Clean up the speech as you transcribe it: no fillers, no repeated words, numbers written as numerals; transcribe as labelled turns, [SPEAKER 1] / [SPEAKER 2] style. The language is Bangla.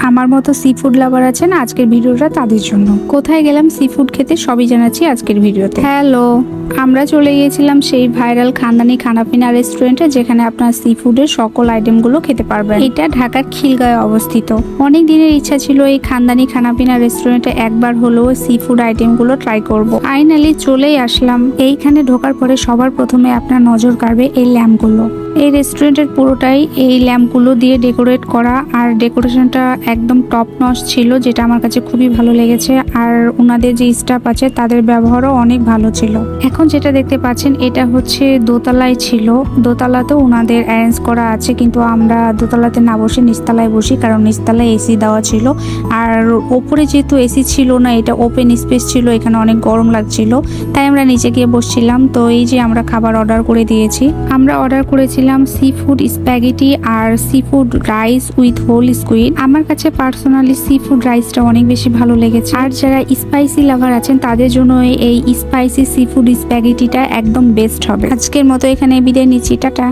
[SPEAKER 1] আমার মতো সি ফুড লাভার আছেন, আজকের ভিডিওটা তাদের জন্য। কোথায় গেলাম সি ফুড খেতে সবই জানাচ্ছি আজকের ভিডিওতে। হ্যালো, আমরা চলে গিয়েছিলাম সেই ভাইরাল খানদানি খানাপিনা রেস্টুরেন্টে, যেখানে আপনার সি ফুডের সকল আইটেমগুলো খেতে পারবেন। এটা ঢাকার খিলগাঁয়ে অবস্থিত। অনেক দিনের ইচ্ছা ছিল এই খানদানি খানাপিনা রেস্টুরেন্টে একবার হলেও সি ফুড আইটেমগুলো ট্রাই করব। ফাইনালি চলেই আসলাম। এইখানে ঢোকার পরে সবার প্রথমে আপনার নজর কাড়বে এই ল্যাম্পগুলো। এই রেস্টুরেন্টের পুরোটাই এই ল্যাম্পগুলো দিয়ে ডেকোরেট করা, আর ডেকোরেশনটা একদম টপ নচ ছিল, যেটা আমার কাছে খুবই ভালো লেগেছে। আর ওনাদের যে স্টাফ আছে তাদের ব্যবহারও অনেক ভালো ছিল। এখন যেটা দেখতে পাচ্ছেন এটা হচ্ছে দোতলায় ছিল। দোতলাতেও ওনাদের অ্যারেঞ্জ করা আছে, কিন্তু আমরা দোতলাতে না বসে নিচতলায় বসি, কারণ নিচতলায় এসি দেওয়া ছিল। আর ওপরে যেহেতু এসি ছিল না, এটা ওপেন স্পেস ছিল, এখানে অনেক গরম লাগছিল, তাই আমরা নিচে গিয়ে বসছিলাম। তো এই যে আমরা খাবার অর্ডার করে দিয়েছি। আমরা অর্ডার করেছিলাম সি ফুড স্প্যাগেটি আর seafood rice with whole squid. আমার কাছে পার্সোনালি সি ফুড রাইসটা অনেক বেশি ভালো লেগেছে। আর যারা স্পাইসি লাভার আছেন তাদের জন্য এই স্পাইসি সি ফুড স্প্যাগেটিটা একদম বেস্ট হবে। আজকের মতো এখানে বিদায় নিচ্ছি, টাটা।